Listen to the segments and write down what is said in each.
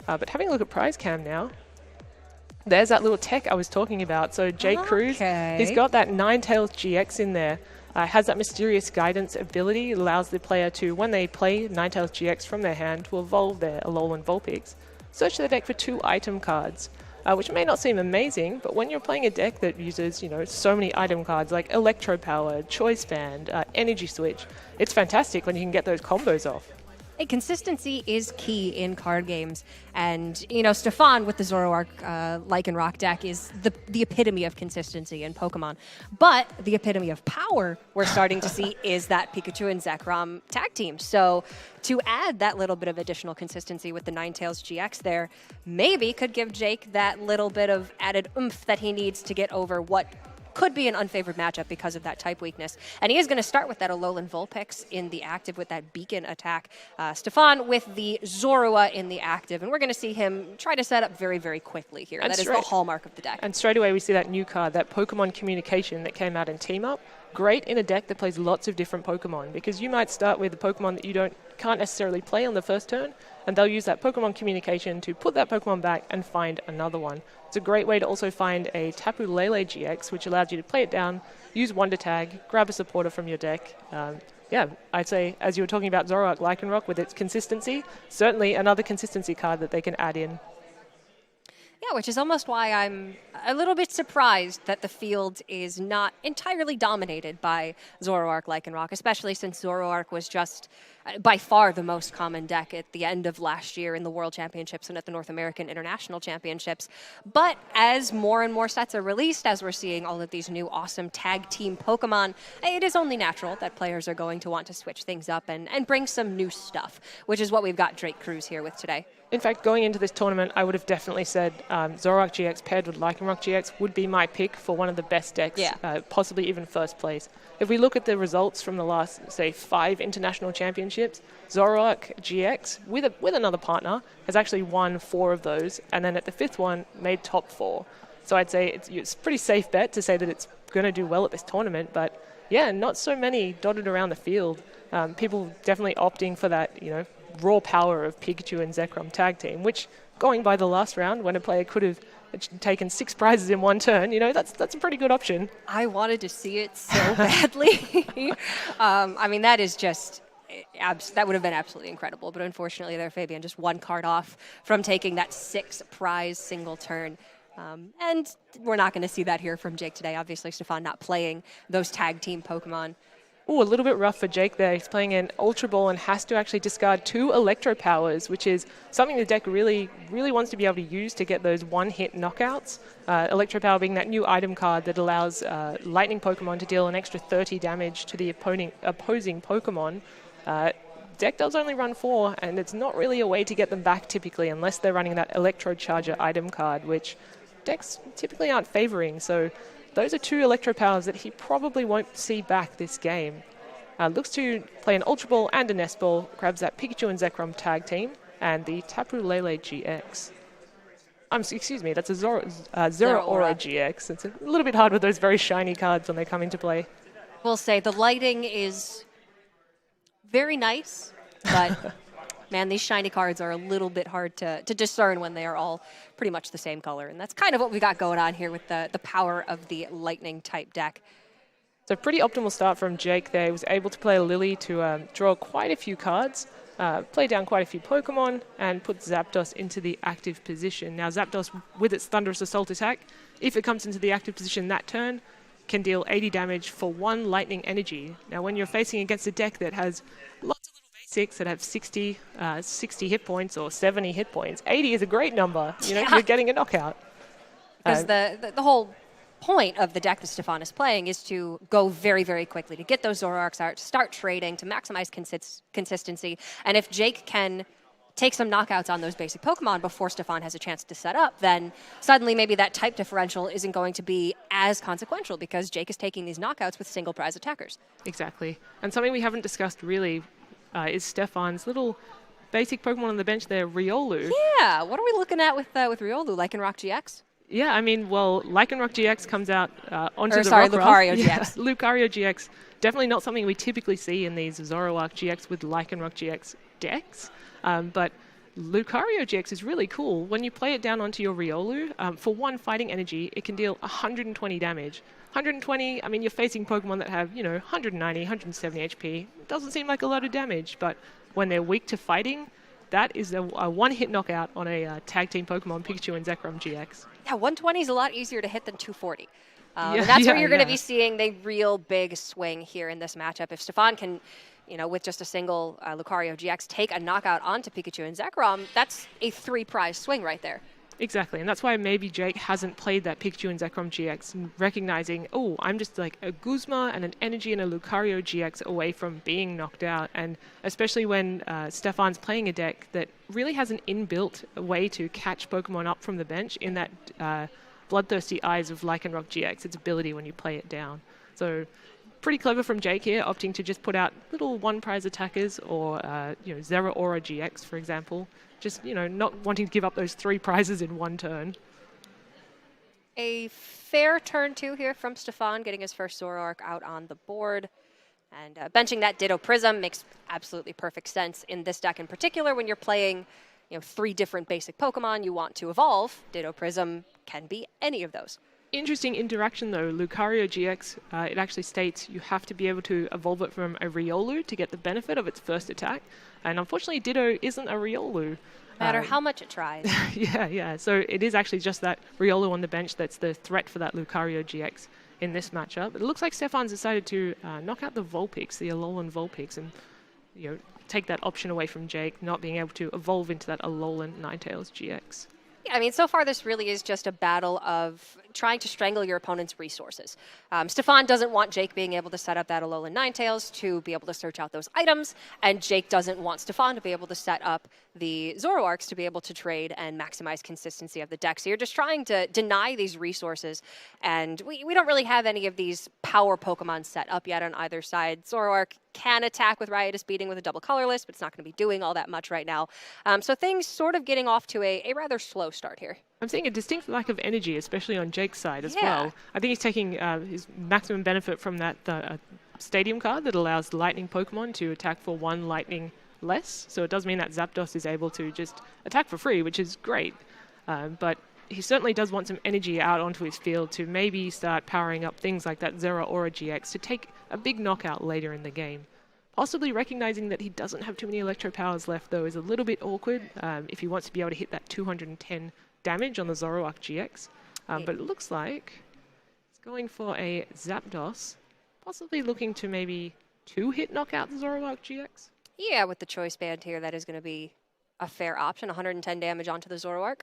But having a look at prize cam now, there's that little tech I was talking about. So Jake Cruwys, he's got that Ninetales GX in there. Has that mysterious guidance ability. It allows the player to, when they play Ninetales GX from their hand, to evolve their Alolan Vulpix. Search the deck for 2 item cards, which may not seem amazing, but when you're playing a deck that uses, so many item cards like Electro Power, Choice Band, Energy Switch, it's fantastic when you can get those combos off. Hey, consistency is key in card games, and Stephane with the Zoroark Lycanroc deck is the epitome of consistency in Pokemon. But the epitome of power we're starting to see is that Pikachu and Zekrom tag team. So to add that little bit of additional consistency with the Ninetales GX there, maybe could give Jake that little bit of added oomph that he needs to get over what could be an unfavored matchup because of that type weakness. And he is going to start with that Alolan Vulpix in the active with that Beacon attack. Stephane with the Zorua in the active. And we're going to see him try to set up very, very quickly here. And that is the hallmark of the deck. And straight away we see that new card, that Pokemon Communication that came out in Team Up. Great in a deck that plays lots of different Pokemon, because you might start with a Pokemon that you can't necessarily play on the first turn, and they'll use that Pokemon Communication to put that Pokemon back and find another one. It's a great way to also find a Tapu Lele GX, which allows you to play it down, use Wonder Tag, grab a supporter from your deck. Yeah, I'd say, as you were talking about Zoroark Lycanroc with its consistency, certainly another consistency card that they can add in. Yeah, which is almost why I'm a little bit surprised that the field is not entirely dominated by Zoroark Lycanroc, especially since Zoroark was just by far the most common deck at the end of last year in the World Championships and at the North American International Championships. But as more and more sets are released, as we're seeing all of these new awesome tag team Pokemon, it is only natural that players are going to want to switch things up and bring some new stuff, which is what we've got Jake Cruwys here with today. In fact, going into this tournament, I would have definitely said Zoroark GX paired with Lycanroc GX would be my pick for one of the best decks, possibly even first place. If we look at the results from the last, say, 5 international championships, Zoroark GX, with another partner, has actually won 4 of those, and then at the 5th one, made top 4. So I'd say it's a pretty safe bet to say that it's going to do well at this tournament, but yeah, not so many dotted around the field. People definitely opting for that, raw power of Pikachu and Zekrom tag team, which, going by the last round, when a player could have taken 6 prizes in one turn, that's a pretty good option. I wanted to see it so badly. I mean, that is just, that would have been absolutely incredible. But unfortunately there, Fabian, just 1 card off from taking that 6 prize single turn. And we're not going to see that here from Jake today. Obviously, Stephane not playing those tag team Pokemon. Ooh, a little bit rough for Jake there. He's playing an Ultra Ball and has to actually discard 2 Electro Powers, which is something the deck really, really wants to be able to use to get those one-hit knockouts. Electro Power being that new item card that allows Lightning Pokemon to deal an extra 30 damage to the opposing Pokemon. Deck does only run 4, and it's not really a way to get them back typically unless they're running that Electro Charger item card, which decks typically aren't favoring. So those are 2 Electro Powers that he probably won't see back this game. Looks to play an Ultra Ball and a Nest Ball, grabs that Pikachu and Zekrom tag team, and the Tapu Lele GX. Excuse me, that's a Zeraora GX. It's a little bit hard with those very shiny cards when they come into play. We'll say the lighting is very nice, but man, these shiny cards are a little bit hard to discern when they are all pretty much the same color. And that's kind of what we got going on here with the power of the lightning type deck. So pretty optimal start from Jake there. He was able to play a Lily to draw quite a few cards, play down quite a few Pokemon, and put Zapdos into the active position. Now Zapdos, with its Thunderous Assault attack, if it comes into the active position that turn, can deal 80 damage for 1 lightning energy. Now when you're facing against a deck that has lots of little basics that have 60 hit points or 70 hit points, 80 is a great number. You're getting a knockout. Because the whole point of the deck that Stephane is playing is to go very, very quickly, to get those Zoroarks out, to start trading, to maximize consistency. And if Jake can take some knockouts on those basic Pokemon before Stephane has a chance to set up, then suddenly maybe that type differential isn't going to be as consequential because Jake is taking these knockouts with single prize attackers. Exactly. And something we haven't discussed really is Stephane's little basic Pokemon on the bench there, Riolu. Yeah, what are we looking at with Riolu? Lycanroc GX? Yeah, I mean, well, Lycanroc GX comes out onto the Rock Lucario GX. Yeah, Lucario GX. Definitely not something we typically see in these Zoroark GX with Lycanroc GX decks. But Lucario GX is really cool. When you play it down onto your Riolu, for 1 fighting energy, it can deal 120 damage. 120, I mean, you're facing Pokemon that have, 190, 170 HP. Doesn't seem like a lot of damage, but when they're weak to fighting, that is a one-hit knockout on a tag team Pokemon, Pikachu and Zekrom GX. Yeah, 120 is a lot easier to hit than 240. And that's where you're going to be seeing the real big swing here in this matchup. If Stephane can, with just a single Lucario GX, take a knockout onto Pikachu and Zekrom, that's a 3-prize swing right there. Exactly, and that's why maybe Jake hasn't played that Pikachu and Zekrom GX, recognizing, oh, I'm just like a Guzma and an Energy and a Lucario GX away from being knocked out, and especially when Stephane's playing a deck that really has an inbuilt way to catch Pokemon up from the bench in that Bloodthirsty Eyes of Lycanroc GX, its ability when you play it down. So pretty clever from Jake here, opting to just put out little 1-prize attackers or Zeraora GX, for example. Just, not wanting to give up those 3 prizes in one turn. A fair turn 2 here from Stephane, getting his first Zoroark out on the board. And benching that Ditto Prism makes absolutely perfect sense in this deck in particular. When you're playing 3 different basic Pokemon you want to evolve, Ditto Prism can be any of those. Interesting interaction though. Lucario GX, it actually states you have to be able to evolve it from a Riolu to get the benefit of its first attack. And unfortunately, Ditto isn't a Riolu. No matter how much it tries. Yeah. So it is actually just that Riolu on the bench that's the threat for that Lucario GX in this matchup. It looks like Stephane's decided to knock out the Vulpix, the Alolan Vulpix, and take that option away from Jake, not being able to evolve into that Alolan Ninetales GX. Yeah, I mean, so far this really is just a battle of trying to strangle your opponent's resources. Stephane doesn't want Jake being able to set up that Alolan Ninetales to be able to search out those items, and Jake doesn't want Stephane to be able to set up the Zoroarks to be able to trade and maximize consistency of the deck. So you're just trying to deny these resources, and we don't really have any of these power Pokemon set up yet on either side. Zoroark can attack with Riotous Beating with a double colorless, but it's not going to be doing all that much right now. So things sort of getting off to a rather slow start here. I'm seeing a distinct lack of energy, especially on Jake's side as well. I think he's taking his maximum benefit from that Stadium card that allows Lightning Pokemon to attack for 1 Lightning less. So it does mean that Zapdos is able to just attack for free, which is great. But he certainly does want some energy out onto his field to maybe start powering up things like that Zeraora GX to take a big knockout later in the game. Possibly recognizing that he doesn't have too many Electro Powers left, though, is a little bit awkward if he wants to be able to hit that 210 damage on the Zoroark GX. But it looks like he's going for a Zapdos, possibly looking to maybe 2-hit knockout the Zoroark GX. Yeah, with the Choice Band here, that is going to be a fair option. 110 damage onto the Zoroark.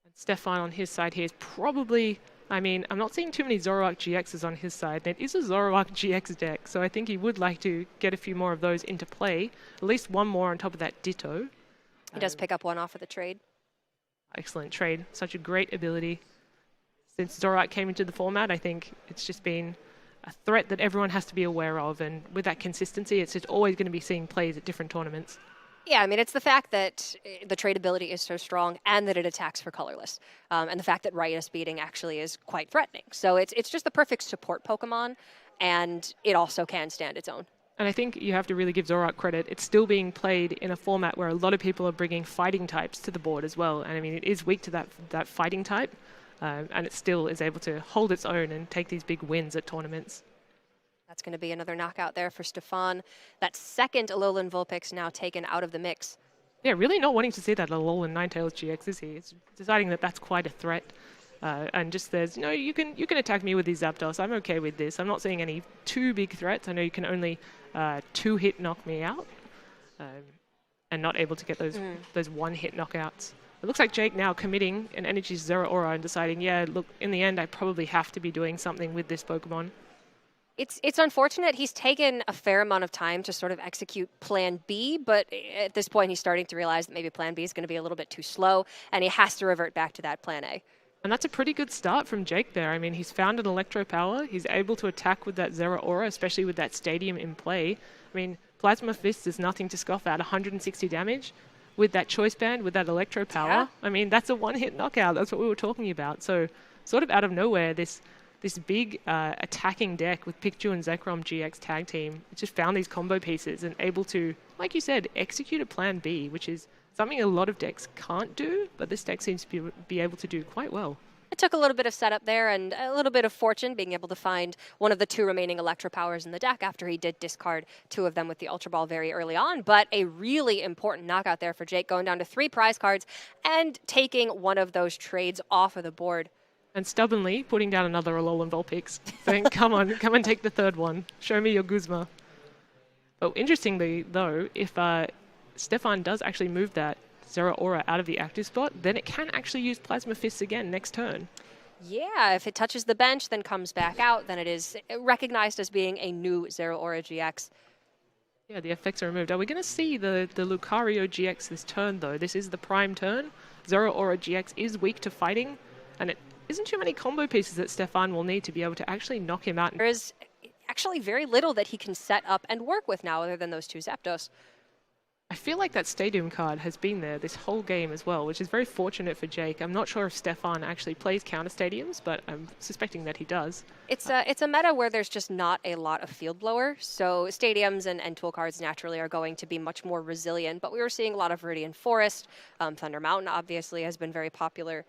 And Stephane on his side here is probably... I mean, I'm not seeing too many Zoroark GXs on his side. It is a Zoroark GX deck, so I think he would like to get a few more of those into play. At least one more on top of that Ditto. He does pick up one off of the trade. Excellent trade. Such a great ability. Since Zoroark came into the format, I think it's just been a threat that everyone has to be aware of, and with that consistency, it's just always going to be seeing plays at different tournaments. Yeah, I mean, it's the fact that the trade ability is so strong and that it attacks for colorless. And the fact that Riotous Beating actually is quite threatening. So it's just the perfect support Pokemon, and it also can stand its own. And I think you have to really give Zoroark credit. It's still being played in a format where a lot of people are bringing fighting types to the board as well. And I mean, it is weak to that fighting type, and it still is able to hold its own and take these big wins at tournaments. That's going to be another knockout there for Stephane. That second Alolan Vulpix now taken out of the mix. Yeah, really not wanting to see that Alolan Ninetales GX, is he? It's deciding that that's quite a threat. And just says, you can attack me with these Zapdos. I'm okay with this. I'm not seeing any too big threats. I know you can only 2-hit knock me out, and not able to get those 1-hit knockouts. It looks like Jake now committing an Energy Zeraora and deciding, yeah, look, in the end, I probably have to be doing something with this Pokemon. It's unfortunate. He's taken a fair amount of time to sort of execute Plan B, but at this point he's starting to realize that maybe Plan B is going to be a little bit too slow, and he has to revert back to that Plan A. And that's a pretty good start from Jake there. I mean, he's found an Electro Power. He's able to attack with that Zeraora, especially with that Stadium in play. I mean, Plasma Fist is nothing to scoff at. 160 damage with that Choice Band, with that Electro Power. Yeah. I mean, that's a 1-hit knockout. That's what we were talking about. So sort of out of nowhere, this this big attacking deck with Pikachu and Zekrom GX tag team. It just found these combo pieces and able to, like you said, execute a plan B, which is something a lot of decks can't do, but this deck seems to be able to do quite well. It took a little bit of setup there and a little bit of fortune being able to find one of the 2 remaining Electro Powers in the deck after he did discard 2 of them with the Ultra Ball very early on. But a really important knockout there for Jake, going down to 3 prize cards and taking one of those trades off of the board. And stubbornly putting down another Alolan Vulpix, saying, come on, come and take the 3rd one. Show me your Guzma. Oh, interestingly, though, if Stephane does actually move that Zeraora out of the active spot, then it can actually use Plasma Fists again next turn. Yeah, if it touches the bench, then comes back out, then it is recognized as being a new Zeraora GX. Yeah, the effects are removed. Are we going to see the Lucario GX this turn, though? This is the prime turn. Zeraora GX is weak to fighting, and it isn't too many combo pieces that Stephane will need to be able to actually knock him out. There is actually very little that he can set up and work with now other than those 2 Zapdos. I feel like that Stadium card has been there this whole game as well, which is very fortunate for Jake. I'm not sure if Stephane actually plays counter stadiums, but I'm suspecting that he does. It's a meta where there's just not a lot of field blower, so stadiums and tool cards naturally are going to be much more resilient, but we were seeing a lot of Viridian Forest. Thunder Mountain obviously has been very popular.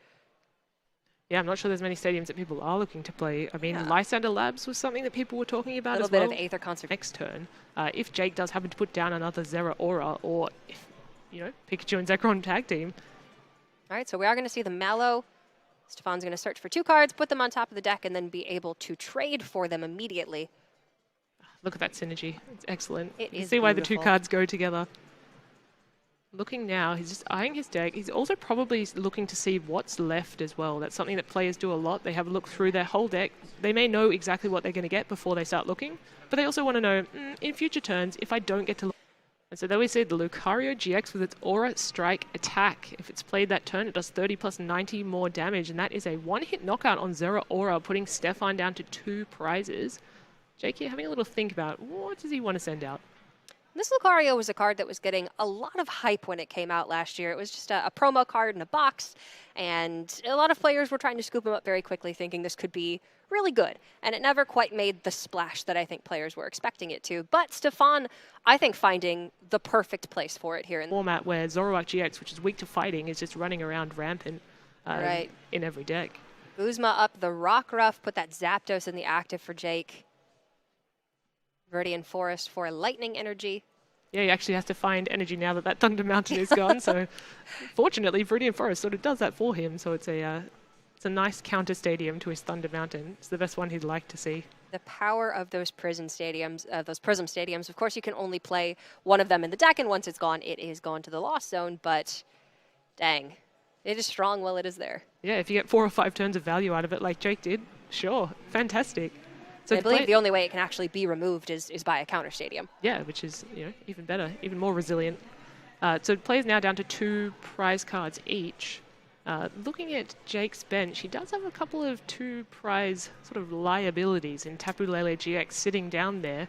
Yeah, I'm not sure there's many stadiums that people are looking to play. I mean, Lysander Labs was something that people were talking about as well. A little bit of Aether Conservation. Next turn, if Jake does happen to put down another Zeraora, or if, Pikachu and Zekrom tag team. All right, so we are going to see the Mallow. Stephane's going to search for 2 cards, put them on top of the deck, and then be able to trade for them immediately. Look at that synergy. It's excellent. It you is see why beautiful. the 2 cards go together. Looking now, he's just eyeing his deck. He's also probably looking to see what's left as well. That's something that players do a lot. They have a look through their whole deck. They may know exactly what they're going to get before they start looking, but they also want to know, in future turns, if I don't get to look. And so there we see the Lucario GX with its Aura Strike attack. If it's played that turn, it does 30 plus 90 more damage, and that is a 1-hit knockout on Zeraora, putting Stephane down to 2 prizes. Jake, you're having a little think about what does he want to send out? This Lucario was a card that was getting a lot of hype when it came out last year. It was just a promo card in a box, and a lot of players were trying to scoop him up very quickly, thinking this could be really good. And it never quite made the splash that I think players were expecting it to. But Stephane, I think, finding the perfect place for it here. In format where Zoroark GX, which is weak to fighting, is just running around rampant in every deck. Guzma up the Rockruff, put that Zapdos in the active for Jake. Viridian Forest for Lightning Energy. Yeah, he actually has to find energy now that that Thunder Mountain is gone. So, fortunately, Viridian Forest sort of does that for him. So it's a nice counter stadium to his Thunder Mountain. It's the best one he'd like to see. The power of those Prism Stadiums. Of course, you can only play one of them in the deck, and once it's gone, it is gone to the Lost Zone. But dang, it is strong while it is there. Yeah, if you get 4 or 5 turns of value out of it, like Jake did, sure, fantastic. So I believe the only way it can actually be removed is by a counter stadium. Yeah, which is even better, even more resilient. So players now down to 2 prize cards each. Looking at Jake's bench, he does have a couple of 2 prize sort of liabilities in Tapu Lele GX sitting down there.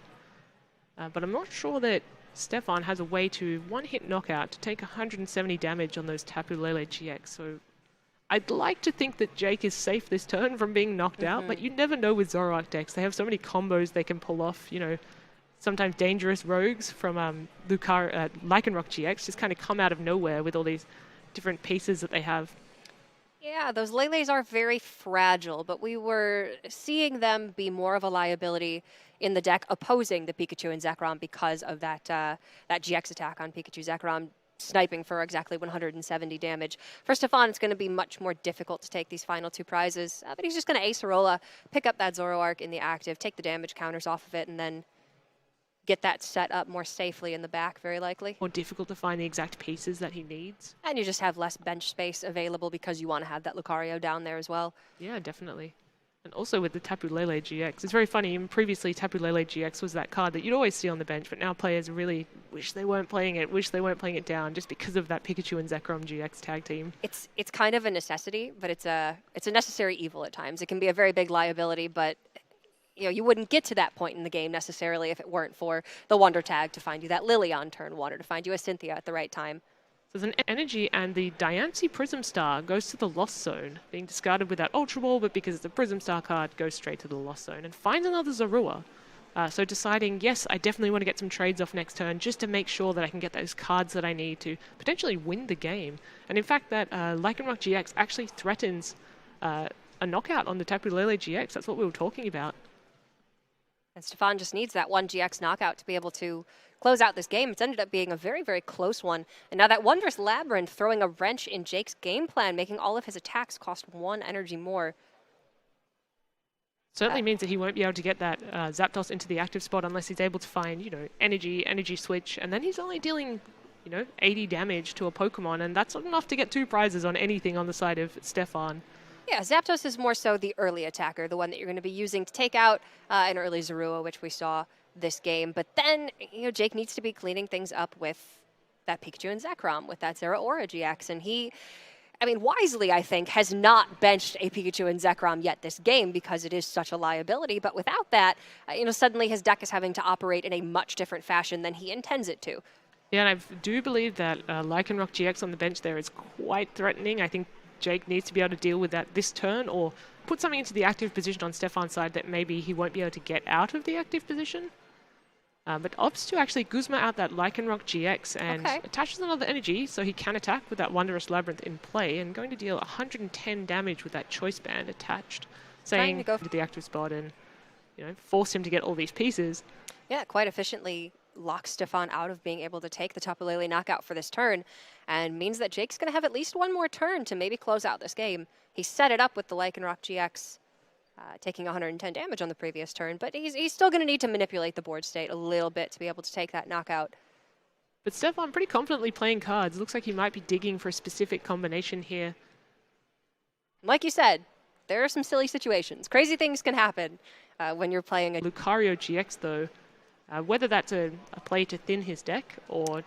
But I'm not sure that Stephane has a way to 1-hit knockout to take 170 damage on those Tapu Lele GX. So I'd like to think that Jake is safe this turn from being knocked out, but you never know with Zoroark decks. They have so many combos they can pull off, sometimes dangerous rogues from Lycanroc GX just kind of come out of nowhere with all these different pieces that they have. Yeah, those Leles are very fragile, but we were seeing them be more of a liability in the deck opposing the Pikachu and Zekrom because of that GX attack on Pikachu Zekrom, sniping for exactly 170 damage. For Stephane, it's going to be much more difficult to take these final 2 prizes, but he's just going to Acerola, pick up that Zoroark in the active, take the damage counters off of it, and then get that set up more safely in the back, very likely. More difficult to find the exact pieces that he needs. And you just have less bench space available because you want to have that Lucario down there as well. Yeah, definitely. And also with the Tapu Lele GX, it's very funny. Previously, Tapu Lele GX was that card that you'd always see on the bench, but now players really wish they weren't playing it down just because of that Pikachu and Zekrom GX tag team. It's kind of a necessity, but it's a necessary evil at times. It can be a very big liability, but you wouldn't get to that point in the game necessarily if it weren't for the Wonder Tag to find you that Lily on turn 1 or to find you a Cynthia at the right time. So there's an energy, and the Diancie Prism Star goes to the Lost Zone, being discarded with that Ultra Ball, but because it's a Prism Star card, goes straight to the Lost Zone, and finds another Zorua. So deciding, yes, I definitely want to get some trades off next turn, just to make sure that I can get those cards that I need to potentially win the game. And in fact, that Lycanroc GX actually threatens a knockout on the Tapu Lele GX. That's what we were talking about. And Stephane just needs that one GX knockout to be able to close out this game. It's ended up being a very, very close one. And now that Wondrous Labyrinth throwing a wrench in Jake's game plan, making all of his attacks cost 1 energy more. Certainly means that he won't be able to get that Zapdos into the active spot unless he's able to find, energy switch. And then he's only dealing, 80 damage to a Pokemon. And that's not enough to get 2 prizes on anything on the side of Stephane. Yeah, Zapdos is more so the early attacker, the one that you're going to be using to take out an early Zorua, which we saw this game. But then, Jake needs to be cleaning things up with that Pikachu and Zekrom, with that Zeraora GX. And he, wisely, I think, has not benched a Pikachu and Zekrom yet this game because it is such a liability. But without that, suddenly his deck is having to operate in a much different fashion than he intends it to. Yeah, and I do believe that Lycanroc GX on the bench there is quite threatening. I think Jake needs to be able to deal with that this turn, or put something into the active position on Stephane's side that maybe he won't be able to get out of the active position. But opts to actually Guzma out that Lycanroc GX and attaches another energy, so he can attack with that Wondrous Labyrinth in play, and going to deal 110 damage with that Choice Band attached, saying to go to the active spot and force him to get all these pieces. Yeah, quite efficiently locks Stephane out of being able to take the Tapu Lele knockout for this turn, and means that Jake's going to have at least one more turn to maybe close out this game. He set it up with the Lycanroc GX, taking 110 damage on the previous turn, but he's still going to need to manipulate the board state a little bit to be able to take that knockout. But Stephane pretty confidently playing cards. Looks like he might be digging for a specific combination here. Like you said, there are some silly situations. Crazy things can happen when you're playing a Lucario GX, though. Whether that's a play to thin his deck or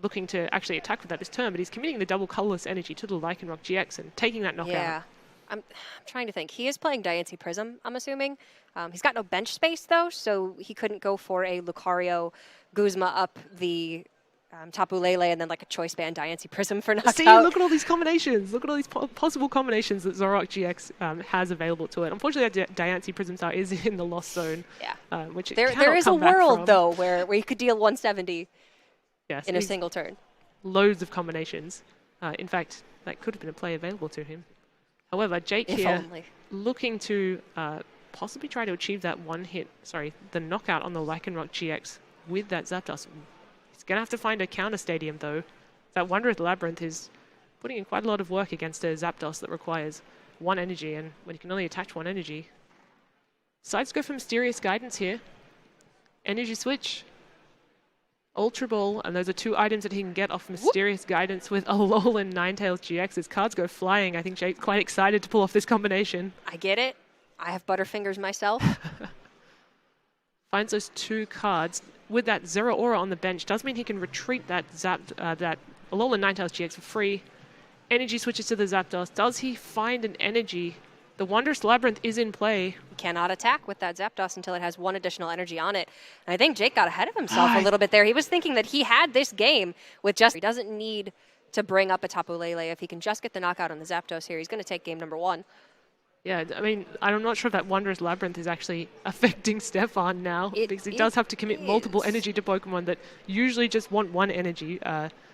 looking to actually attack with that this turn, but he's committing the double colorless energy to the Lycanroc GX and taking that knockout. Yeah, I'm trying to think. He is playing Diancie Prism, I'm assuming. He's got no bench space, though, so he couldn't go for a Lucario Guzma up the Tapu Lele and then like a Choice Band Diancie Prism for knockout. See, look at all these combinations. Look at all these possible combinations that Zoroark GX has available to it. Unfortunately, that Diancie Prism Star is in the Lost Zone. Yeah. Which there is a world, though, where you could deal 170 in a single turn. Loads of combinations. In fact, that could have been a play available to him. However, Jake here looking to possibly try to achieve that the knockout on the Lycanroc GX with that Zapdos. He's going to have to find a counter stadium, though. That Wondrous Labyrinth is putting in quite a lot of work against a Zapdos that requires 1 energy, and when he can only attach 1 energy. Decides to go for Mysterious Guidance here. Energy Switch. Ultra Ball, and those are 2 items that he can get off Mysterious Guidance with Alolan Ninetales GX. His cards go flying. I think Jake's quite excited to pull off this combination. I get it. I have Butterfingers myself. Finds those 2 cards. With that Zeraora on the bench, does mean he can retreat that that Alolan Ninetales GX for free. Energy switches to the Zapdos. Does he find an energy? The Wondrous Labyrinth is in play. He cannot attack with that Zapdos until it has 1 additional energy on it. And I think Jake got ahead of himself a little bit there. He was thinking that he had this game with just... He doesn't need to bring up a Tapu Lele. If he can just get the knockout on the Zapdos here, he's going to take game number 1. Yeah, I'm not sure if that Wondrous Labyrinth is actually affecting Stephane now, because he does have to commit multiple energy to Pokemon that usually just want 1 energy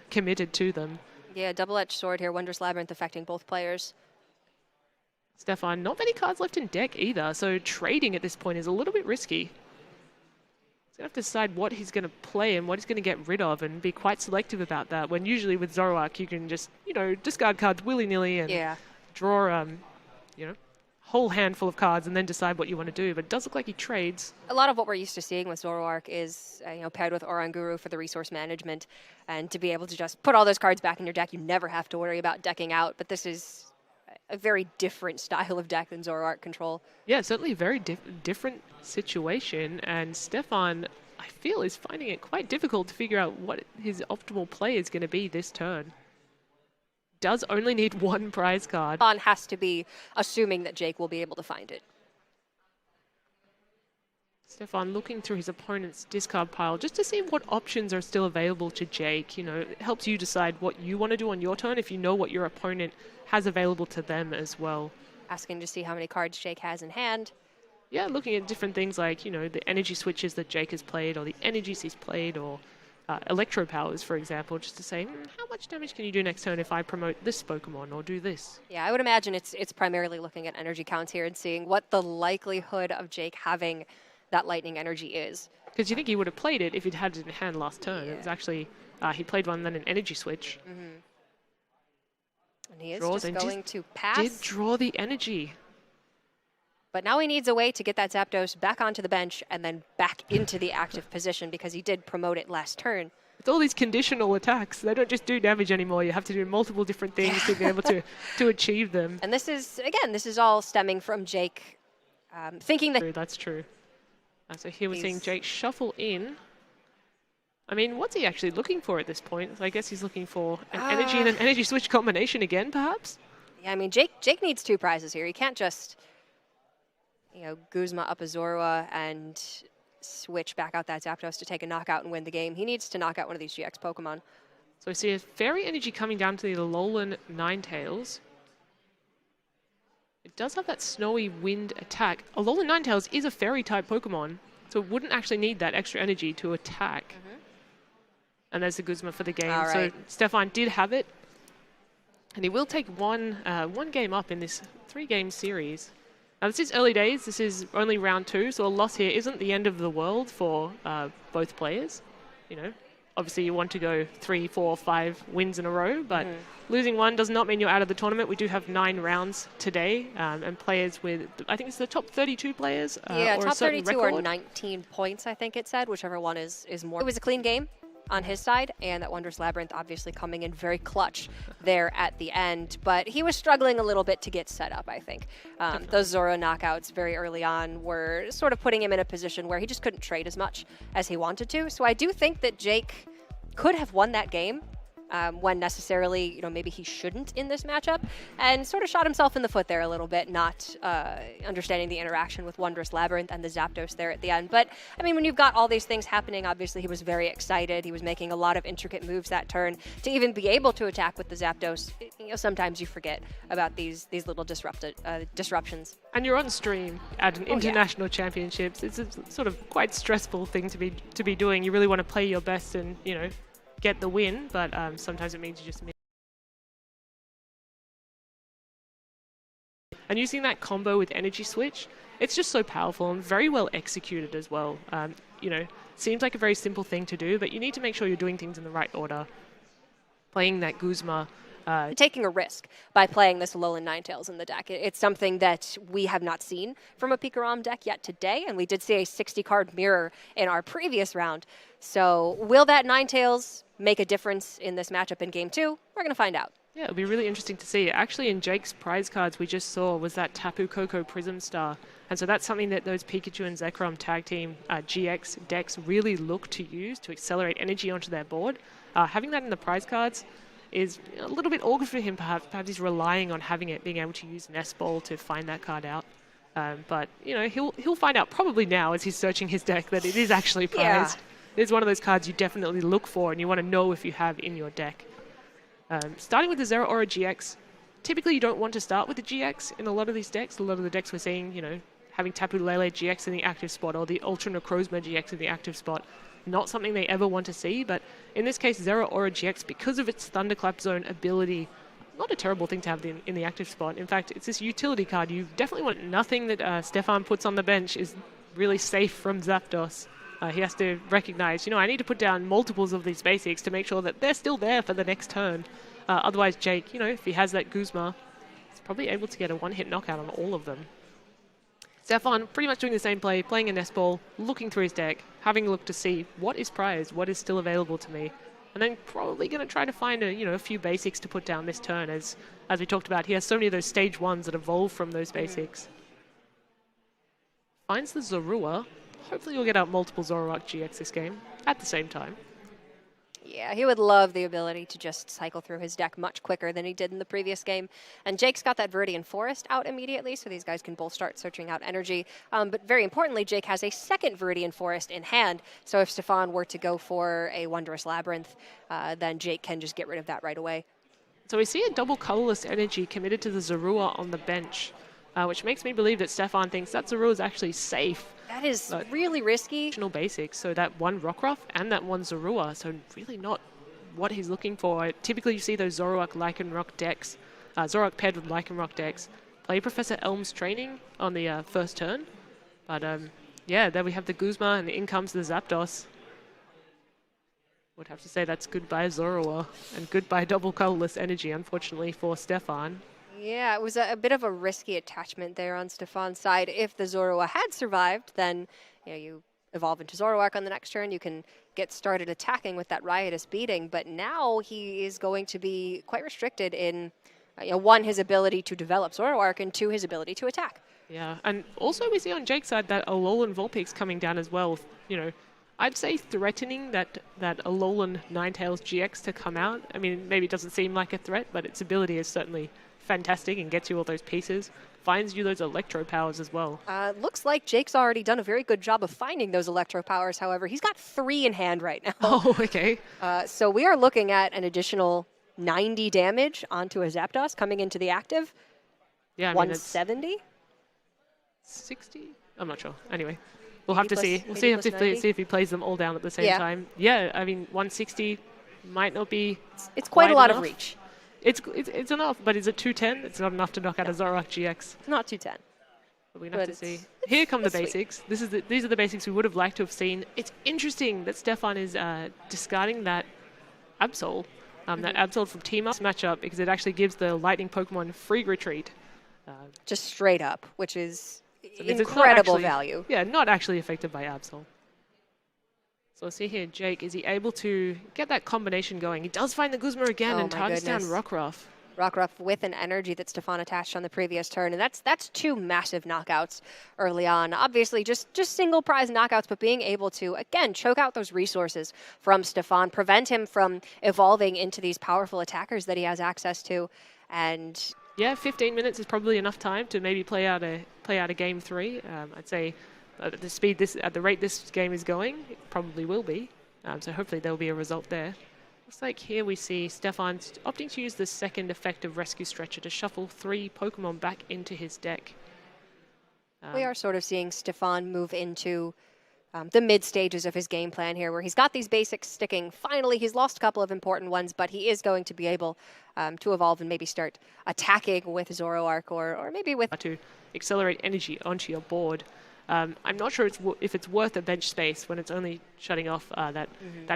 committed to them. Yeah, double-edged sword here. Wondrous Labyrinth affecting both players. Stephane, not many cards left in deck either, so trading at this point is a little bit risky. He's going to have to decide what he's going to play and what he's going to get rid of, and be quite selective about that, when usually with Zoroark you can just, discard cards willy-nilly and draw, whole handful of cards and then decide what you want to do, but it does look like he trades. A lot of what we're used to seeing with Zoroark is paired with Oranguru for the resource management, and to be able to just put all those cards back in your deck, you never have to worry about decking out, but this is a very different style of deck than Zoroark control. Yeah, certainly a very different situation, and Stephane, I feel, is finding it quite difficult to figure out what his optimal play is going to be this turn. Does only need 1 prize card. On has to be assuming that Jake will be able to find it. Stephane looking through his opponent's discard pile just to see what options are still available to Jake. You know, it helps you decide what you want to do on your turn if you know what your opponent has available to them as well. Asking to see how many cards Jake has in hand. Yeah, looking at different things like, you know, the energy switches that Jake has played or the energies he's played or electro powers, for example, just to say, how much damage can you do next turn if I promote this Pokemon or do this? Yeah, I would imagine it's primarily looking at energy counts here and seeing what the likelihood of Jake having that lightning energy is. Because you think he would have played it if he'd had it in hand last turn. Yeah. It was actually, he played one, then an energy switch. And he is just going to pass. Did draw the energy. But now he needs a way to get that Zapdos back onto the bench and then back into the active position because he did promote it last turn. With all these conditional attacks, they don't just do damage anymore. You have to do multiple different things to be able to achieve them. And this is, again, this is all stemming from Jake thinking that... That's true. So here we're seeing Jake shuffle in. I mean, what's he actually looking for at this point? I guess he's looking for an energy and an energy switch combination again, perhaps? Yeah, I mean, Jake needs 2 prizes here. He can't just... you know, Guzma up a Zorua and switch back out that Zapdos to take a knockout and win the game. He needs to knock out one of these GX Pokemon. So we see a Fairy Energy coming down to the Alolan Ninetales. It does have that Snowy Wind attack. Alolan Ninetales is a Fairy-type Pokemon, so it wouldn't actually need that extra energy to attack. And there's the Guzma for the game. Right. So Stephane did have it, and he will take one game up in this 3-game series. Now, this is early days. This is only round 2, so a loss here isn't the end of the world for both players. You know, obviously you want to go 3, 4, 5 wins in a row, but losing one does not mean you're out of the tournament. We do have 9 rounds today, and players with, I think it's the top 32 players. Yeah, or top a certain 32 record. or 19 points, I think it said, whichever one is more. It was a clean game on his side, and that Wondrous Labyrinth obviously coming in very clutch there at the end. But he was struggling a little bit to get set up, I think. Those Zora knockouts very early on were sort of putting him in a position where he just couldn't trade as much as he wanted to. So I do think that Jake could have won that game when necessarily, you know, maybe he shouldn't in this matchup, and sort of shot himself in the foot there a little bit, not understanding the interaction with Wondrous Labyrinth and the Zapdos there at the end. But, I mean, when you've got all these things happening, obviously he was very excited. He was making a lot of intricate moves that turn. To even be able to attack with the Zapdos, you know, sometimes you forget about these little disruptions. And you're on stream at an international championships. It's a sort of quite stressful thing to be doing. You really want to play your best and, you know, get the win, but sometimes it means you just miss. And using that combo with Energy Switch, it's just so powerful and very well executed as well. You know, seems like a very simple thing to do, but you need to make sure you're doing things in the right order. Playing that Guzma. Taking a risk by playing this Alolan Ninetales in the deck. It's something that we have not seen from a Pikarom deck yet today, and we did see a 60-card mirror in our previous round. So will that Ninetales make a difference in this matchup in Game 2? We're going to find out. Yeah, it'll be really interesting to see. Actually, in Jake's prize cards we just saw was that Tapu Koko Prism Star. And so that's something that those Pikachu and Zekrom tag team GX decks really look to use to accelerate energy onto their board. Having that in the prize cards is a little bit awkward for him, perhaps. Perhaps he's relying on having it, being able to use Nest Ball to find that card out. But, you know, he'll find out probably now as he's searching his deck that it is actually prized. It is one of those cards you definitely look for and you want to know if you have in your deck. Starting with the Zero Aura GX, typically you don't want to start with the GX in a lot of these decks. A lot of the decks we're seeing, you know, having Tapu Lele GX in the active spot or the Ultra Necrozma GX in the active spot. Not something they ever want to see, but in this case, Zero Aura GX, because of its Thunderclap Zone ability, not a terrible thing to have in the active spot. In fact, it's this utility card. You definitely want nothing that Stephane puts on the bench is really safe from Zapdos. He has to recognize, you know, I need to put down multiples of these basics to make sure that they're still there for the next turn. Otherwise, Jake, you know, if he has that Guzma, he's probably able to get a one-hit knockout on all of them. Stephane pretty much doing the same play, playing a Nest Ball, looking through his deck, having a look to see what is prized, what is still available to me, and then probably going to try to find a few basics to put down this turn. As we talked about, he has so many of those stage 1s that evolve from those basics. Finds the Zorua. Hopefully you'll get out multiple Zoroark GX this game at the same time. Yeah, he would love the ability to just cycle through his deck much quicker than he did in the previous game. And Jake's got that Viridian Forest out immediately, so these guys can both start searching out energy. But very importantly, Jake has a second Viridian Forest in hand, so if Stephane were to go for a Wondrous Labyrinth, then Jake can just get rid of that right away. So we see a double colorless energy committed to the Zorua on the bench, which makes me believe that Stephane thinks that Zorua is actually safe. That is really risky. Basics, so that one Rockruff and that one Zorua, so really not what he's looking for. Typically you see those Zoroark Lycanroc decks, Zoroark paired with Lycanroc decks, play Professor Elm's Training on the first turn. But yeah, there we have the Guzma, and in comes the Zapdos. Would have to say that's goodbye Zorua, and goodbye double colorless energy, unfortunately, for Stephane. Yeah, it was a bit of a risky attachment there on Stephane's side. If the Zorua had survived, then you evolve into Zoroark on the next turn. You can get started attacking with that Riotous Beating, but now he is going to be quite restricted in, one, his ability to develop Zoroark, and two, his ability to attack. Yeah, and also we see on Jake's side that Alolan Vulpix coming down as well. I'd say threatening that Alolan Ninetales GX to come out. I mean, maybe it doesn't seem like a threat, but its ability is certainly fantastic and gets you all those pieces. Finds you those Electro Powers as well. Looks like Jake's already done a very good job of finding those Electro Powers. However, he's got 3 in hand right now. Oh, okay. So we are looking at an additional 90 damage onto a Zapdos coming into the active. Yeah, I mean, 170? 60? I'm not sure. Anyway, we'll have to see. We'll see if he plays them all down at the same time. Yeah, I mean, 160 might not be. It's quite a lot enough. of reach. It's enough, but is it 210? It's not enough to knock out a Zoroark GX. Not 210. But we're going to have to see. Here come the basics. These are the basics we would have liked to have seen. It's interesting that Stephane is discarding that Absol, that Absol from Team Up matchup, because it actually gives the Lightning Pokemon free retreat. Just straight up, which is incredible value. Yeah, not actually affected by Absol. So we'll see here, Jake, is he able to get that combination going? He does find the Guzma again and targets down Rockruff. Rockruff with an energy that Stephane attached on the previous turn, and that's 2 massive knockouts early on. Obviously, just single prize knockouts, but being able to, again, choke out those resources from Stephane, prevent him from evolving into these powerful attackers that he has access to, and... Yeah, 15 minutes is probably enough time to maybe play out a game 3. I'd say at the rate this game is going, it probably will be. So hopefully there will be a result there. Looks like here we see Stephane opting to use the second effective Rescue Stretcher to shuffle 3 Pokemon back into his deck. We are sort of seeing Stephane move into the mid stages of his game plan here, where he's got these basics sticking. Finally, he's lost a couple of important ones, but he is going to be able to evolve and maybe start attacking with Zoroark or maybe with... To accelerate energy onto your board. I'm not sure if it's worth a bench space when it's only shutting off that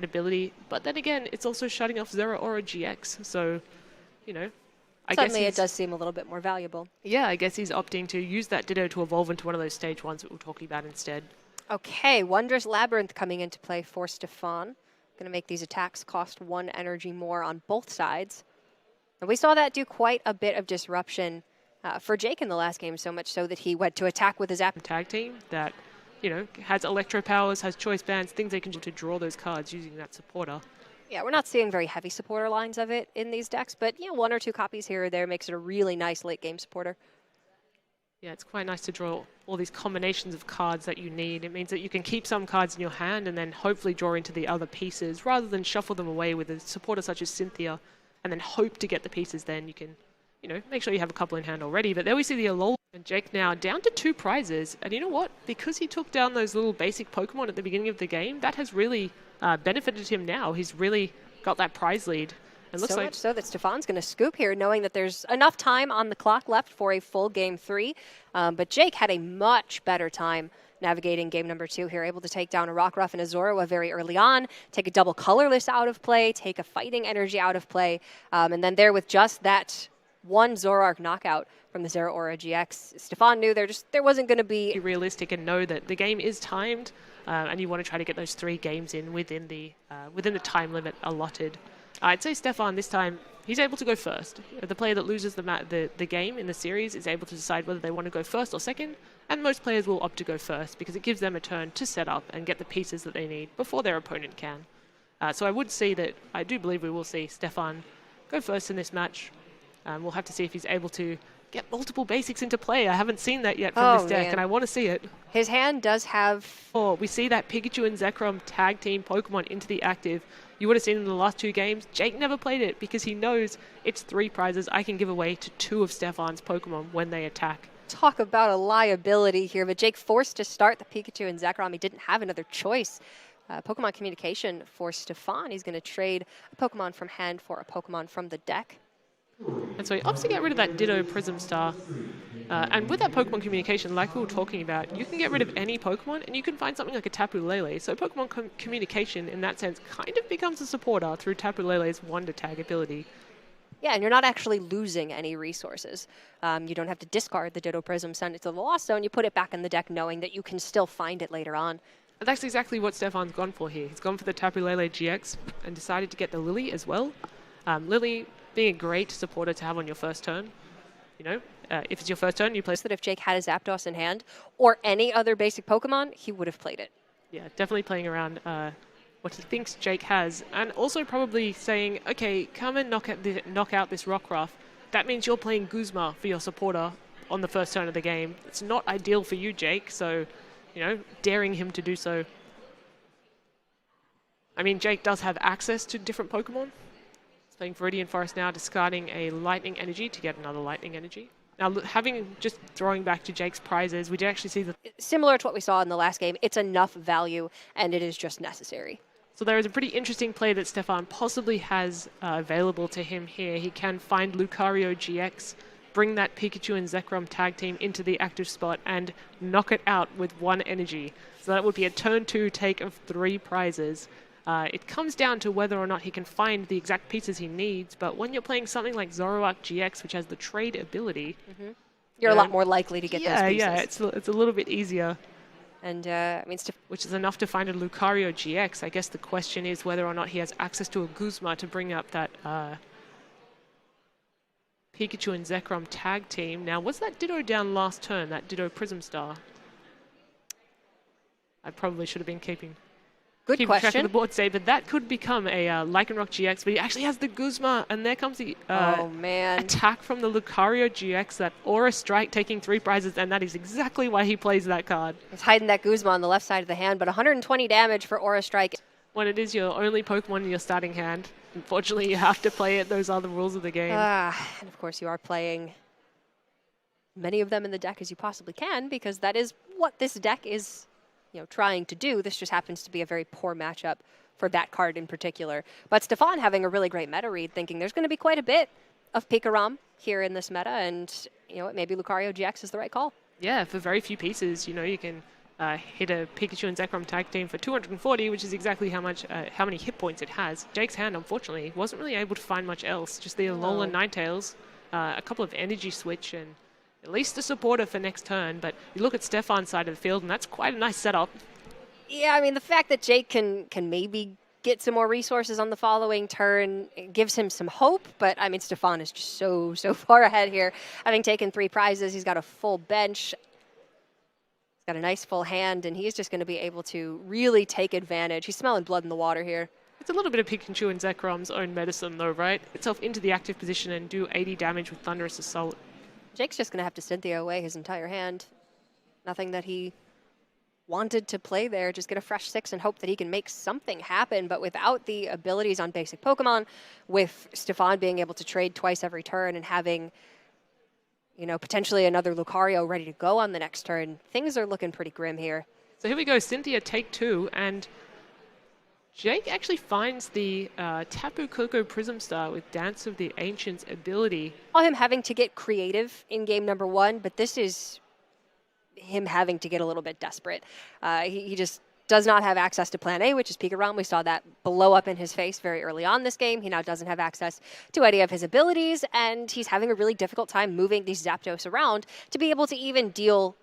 ability. But then again, it's also shutting off Zeraora GX. So, I guess it does seem a little bit more valuable. Yeah, I guess he's opting to use that Ditto to evolve into one of those stage 1s that we're talking about instead. Okay, Wondrous Labyrinth coming into play for Stephane. Going to make these attacks cost 1 energy more on both sides. And we saw that do quite a bit of disruption for Jake in the last game, so much so that he went to attack with his tag team that, has Electro Powers, has Choice Bands, things they can do to draw those cards using that supporter. Yeah, we're not seeing very heavy supporter lines of it in these decks, but 1 or 2 copies here or there makes it a really nice late game supporter. Yeah, it's quite nice to draw all these combinations of cards that you need. It means that you can keep some cards in your hand and then hopefully draw into the other pieces rather than shuffle them away with a supporter such as Cynthia and then hope to get the pieces. Then you can, make sure you have a couple in hand already. But there we see the Alolan and Jake now down to 2 prizes. And you know what? Because he took down those little basic Pokemon at the beginning of the game, that has really benefited him now. He's really got that prize lead. And looks so much so that Stephane's going to scoop here, knowing that there's enough time on the clock left for a full game 3. But Jake had a much better time navigating game number 2 here, able to take down a Rockruff and a Zorua very early on, take a double colorless out of play, take a fighting energy out of play, and then there with just that 1 Zoroark knockout from the Zeraora GX, Stephane knew there wasn't going to be... realistic and know that the game is timed, and you want to try to get those 3 games in within the time limit allotted. I'd say Stephane this time, he's able to go first. The player that loses the game in the series is able to decide whether they want to go first or second, and most players will opt to go first because it gives them a turn to set up and get the pieces that they need before their opponent can. So I do believe we will see Stephane go first in this match. We'll have to see if he's able to get multiple basics into play. I haven't seen that yet from this deck, and I want to see it. His hand does have... Oh, we see that Pikachu and Zekrom tag team Pokemon into the active. You would have seen in the last 2 games, Jake never played it because he knows it's 3 prizes I can give away to 2 of Stephane's Pokemon when they attack. Talk about a liability here, but Jake forced to start the Pikachu and Zekrom. He didn't have another choice. Pokemon communication for Stephane. He's going to trade a Pokemon from hand for a Pokemon from the deck. And so he opts to get rid of that Ditto Prism Star. And with that Pokemon communication, like we were talking about, you can get rid of any Pokemon and you can find something like a Tapu Lele. So Pokemon communication, in that sense, kind of becomes a supporter through Tapu Lele's Wonder Tag ability. Yeah, and you're not actually losing any resources. You don't have to discard the Ditto Prism, send it to the Lost Zone. You put it back in the deck knowing that you can still find it later on. And that's exactly what Stephane's gone for here. He's gone for the Tapu Lele GX and decided to get the Lily as well. Lily being a great supporter to have on your first turn. You know, if it's your first turn, you play... That if Jake had a Zapdos in hand or any other basic Pokemon, he would have played it. Yeah, definitely playing around what he thinks Jake has. And also probably saying, okay, come and knock out this Rockruff. That means you're playing Guzma for your supporter on the first turn of the game. It's not ideal for you, Jake, so, you know, daring him to do so. I mean, Jake does have access to different Pokemon. Playing Viridian Forest now, discarding a Lightning Energy to get another Lightning Energy. Now, just throwing back to Jake's prizes, we did actually see the... Similar to what we saw in the last game, it's enough value, and it is just necessary. So there is a pretty interesting play that Stephane possibly has available to him here. He can find Lucario GX, bring that Pikachu and Zekrom tag team into the active spot, and knock it out with 1 energy. So that would be a turn 2 take of 3 prizes. It comes down to whether or not he can find the exact pieces he needs, but when you're playing something like Zoroark GX, which has the trade ability... You're a lot more likely to get those pieces. Yeah, it's a little bit easier. And, I mean, which is enough to find a Lucario GX. I guess the question is whether or not he has access to a Guzma to bring up that Pikachu and Zekrom tag team. Now, was that Ditto down last turn, that Ditto Prism Star? I probably should have been keeping track of the board save, but that could become a Lycanroc GX, but he actually has the Guzma, and there comes the attack from the Lucario GX, that Aura Strike taking 3 prizes, and that is exactly why he plays that card. He's hiding that Guzma on the left side of the hand, but 120 damage for Aura Strike. When it is your only Pokemon in your starting hand, unfortunately you have to play it. Those are the rules of the game. And of course you are playing many of them in the deck as you possibly can, because that is what this deck is trying to do. This just happens to be a very poor matchup for that card in particular. But Stephane having a really great meta read, thinking there's going to be quite a bit of Pikarom here in this meta, and maybe Lucario GX is the right call. Yeah, for very few pieces, you can hit a Pikachu and Zekrom tag team for 240, which is exactly how many hit points it has. Jake's hand, unfortunately, wasn't really able to find much else. Just the Alolan Ninetales, a couple of Energy Switch, and at least a supporter for next turn, but you look at Stephane's side of the field, and that's quite a nice setup. Yeah, I mean, the fact that Jake can maybe get some more resources on the following turn gives him some hope, but I mean, Stephane is just so far ahead here. Having taken 3 prizes, he's got a full bench, he's got a nice full hand, and he's just going to be able to really take advantage. He's smelling blood in the water here. It's a little bit of Pikachu and Zekrom's own medicine, though, right? Itself into the active position and do 80 damage with Thunderous Assault. Jake's just going to have to Cynthia away his entire hand. Nothing that he wanted to play there. Just get a fresh 6 and hope that he can make something happen. But without the abilities on basic Pokemon, with Stephane being able to trade twice every turn and having, potentially another Lucario ready to go on the next turn, things are looking pretty grim here. So here we go, Cynthia take 2, and Jake actually finds the Tapu Koko Prism Star with Dance of the Ancients ability. Him having to get creative in game number 1, but this is him having to get a little bit desperate. He just does not have access to Plan A, which is Pikarom. We saw that blow up in his face very early on this game. He now doesn't have access to any of his abilities, and he's having a really difficult time moving these Zapdos around to be able to even deal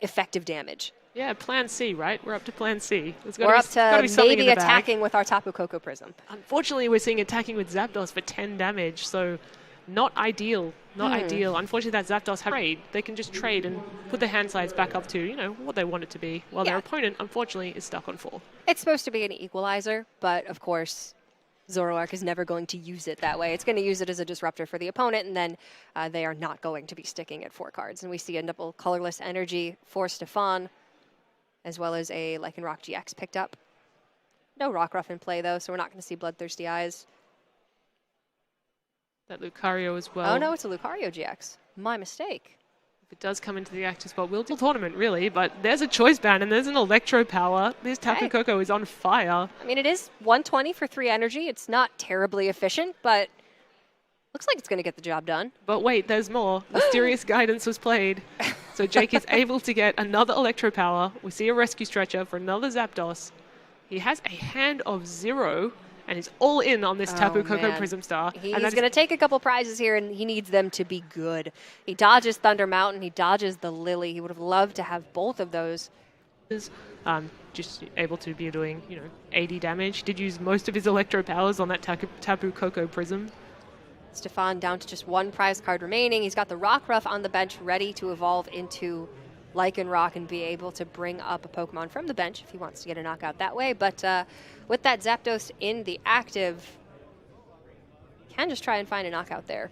effective damage. Yeah, Plan C, right? We're up to Plan C. We're up to maybe attacking with our Tapu Koko Prism. Unfortunately, we're seeing attacking with Zapdos for 10 damage, so not ideal. Not ideal. Unfortunately, that Zapdos has trade. They can just trade and put their hand size back up to, you know, what they want it to be, while their opponent, unfortunately, is stuck on 4. It's supposed to be an equalizer, but of course, Zoroark is never going to use it that way. It's going to use it as a disruptor for the opponent, and then they are not going to be sticking at 4 cards. And we see a double colorless energy for Stephane, as well as a Lycanroc GX picked up. No Rockruff in play, though, so we're not going to see Bloodthirsty Eyes. That Lucario as well. Oh, no, it's a Lucario GX. My mistake. If it does come into the active spot, we'll do the tournament, really, but there's a choice band and there's an Electro Power. This Tapu Koko is on fire. I mean, it is 120 for 3 energy. It's not terribly efficient, but looks like it's going to get the job done. But wait, there's more. Mysterious Guidance was played. So Jake is able to get another Electro Power. We see a Rescue Stretcher for another Zapdos. He has a hand of 0 and he's all in on this Tapu Koko Prism Star. He's going to take a couple prizes here, and he needs them to be good. He dodges Thunder Mountain. He dodges the Lily. He would have loved to have both of those. Just able to be doing, 80 damage. Did use most of his Electro Powers on that Tapu Koko Prism. Stephane down to just 1 prize card remaining. He's got the Rockruff on the bench ready to evolve into Lycanroc and be able to bring up a Pokemon from the bench if he wants to get a knockout that way. But with that Zapdos in the active, can just try and find a knockout there.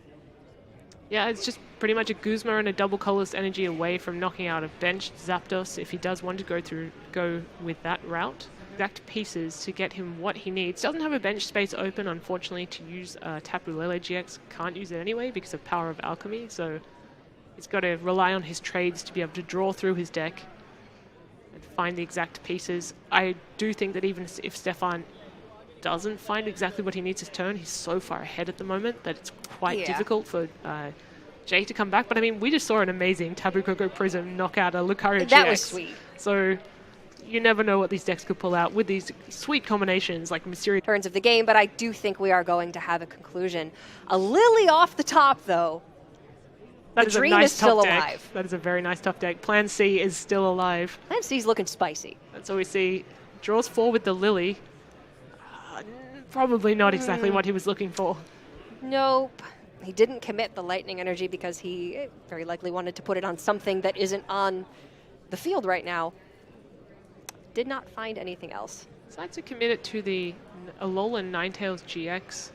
Yeah, it's just pretty much a Guzma and a double colorless energy away from knocking out a benched Zapdos if he does want to go with that route. Exact pieces to get him what he needs. Doesn't have a bench space open, unfortunately, to use Tapu Lele GX. Can't use it anyway because of Power of Alchemy, so he's got to rely on his trades to be able to draw through his deck and find the exact pieces. I do think that even if Stephane doesn't find exactly what he needs this turn, he's so far ahead at the moment that it's quite difficult for Jay to come back. But I mean, we just saw an amazing Tapu Koko Prism knock out a Lucario GX. That was sweet. So you never know what these decks could pull out with these sweet combinations like Mysterious turns of the game, but I do think we are going to have a conclusion. A Lily off the top, though. That the is a dream nice is still deck. alive. That is a very nice tough deck. Plan C is still alive. Plan C's looking spicy. And so we see draws 4 with the Lily. Probably not exactly what he was looking for. Nope. He didn't commit the Lightning Energy because he very likely wanted to put it on something that isn't on the field right now. Did not find anything else. Decides to commit it to the Alolan Ninetales GX.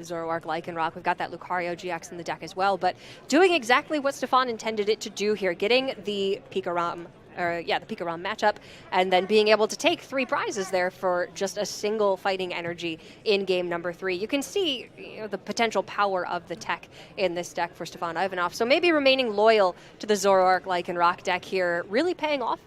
Zoroark, Lycanroc. We've got that Lucario GX in the deck as well, but doing exactly what Stephane intended it to do here, getting the Pikarom, the Pikarom matchup, and then being able to take 3 prizes there for just a single fighting energy in game number 3. You can see the potential power of the tech in this deck for Stephane Ivanoff. So maybe remaining loyal to the Zoroark, Lycanroc deck here, really paying off